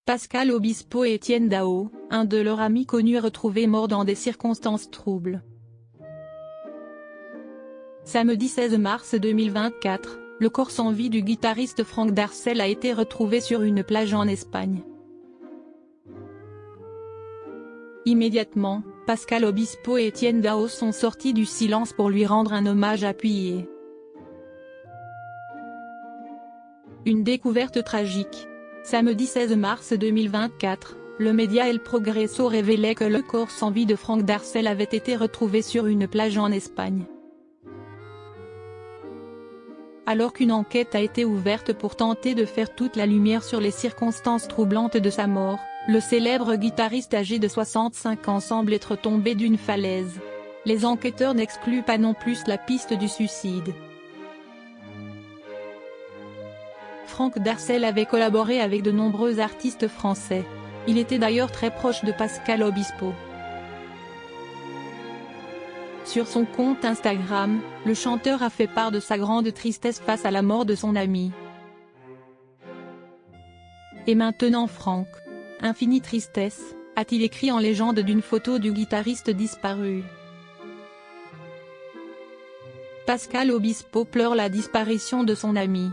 Pascal Obispo et Étienne Dao, un de leurs amis connus est retrouvé mort dans des circonstances troubles. Samedi 16 mars 2024, le corps sans vie du guitariste Franck Darcel a été retrouvé sur une plage en Espagne. Immédiatement, Pascal Obispo et Étienne Dao sont sortis du silence pour lui rendre un hommage appuyé. Une découverte tragique. Samedi 16 mars 2024, le média El Progreso révélait que le corps sans vie de Franck Darcel avait été retrouvé sur une plage en Espagne. Alors qu'une enquête a été ouverte pour tenter de faire toute la lumière sur les circonstances troublantes de sa mort, le célèbre guitariste âgé de 65 ans semble être tombé d'une falaise. Les enquêteurs n'excluent pas non plus la piste du suicide. Franck Darcel avait collaboré avec de nombreux artistes français. Il était d'ailleurs très proche de Pascal Obispo. Sur son compte Instagram, le chanteur a fait part de sa grande tristesse face à la mort de son ami. Et maintenant Franck. Infinie tristesse, a-t-il écrit en légende d'une photo du guitariste disparu. Pascal Obispo pleure la disparition de son ami.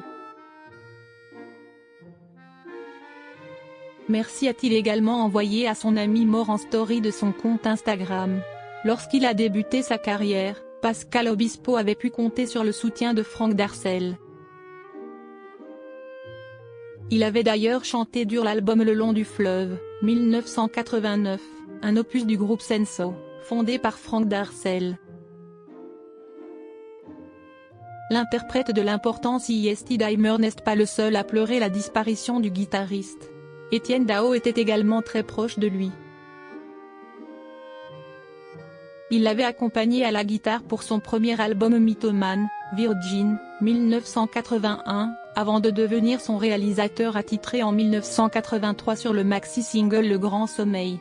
Merci a-t-il également envoyé à son ami mort en story de son compte Instagram. Lorsqu'il a débuté sa carrière, Pascal Obispo avait pu compter sur le soutien de Franck Darcel. Il avait d'ailleurs chanté sur l'album Le Long du Fleuve, 1989, un opus du groupe Senso, fondé par Franck Darcel. L'interprète de l'importance Iesti Dimer n'est pas le seul à pleurer la disparition du guitariste. Étienne Dao était également très proche de lui. Il l'avait accompagné à la guitare pour son premier album Mythomane, Virgin, 1981, avant de devenir son réalisateur attitré en 1983 sur le maxi-single Le Grand Sommeil.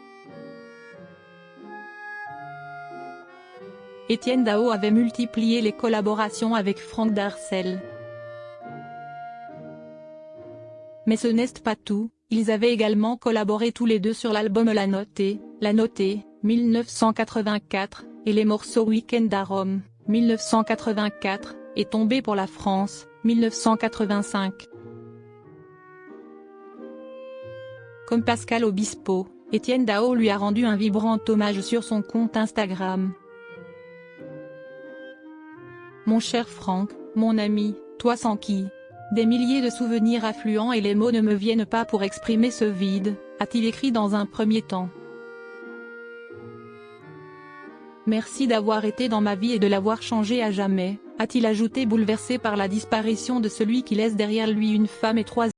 Étienne Dao avait multiplié les collaborations avec Franck Darcel. Mais ce n'est pas tout, ils avaient également collaboré tous les deux sur l'album La Notée, 1984, et les morceaux Week-end à Rome, 1984, et Tombé pour la France, 1985. Comme Pascal Obispo, Étienne Dao lui a rendu un vibrant hommage sur son compte Instagram. Mon cher Franck, mon ami, toi sans qui. Des milliers de souvenirs affluents et les mots ne me viennent pas pour exprimer ce vide, a-t-il écrit dans un premier temps. Merci d'avoir été dans ma vie et de l'avoir changé à jamais, a-t-il ajouté bouleversé par la disparition de celui qui laisse derrière lui une femme et 3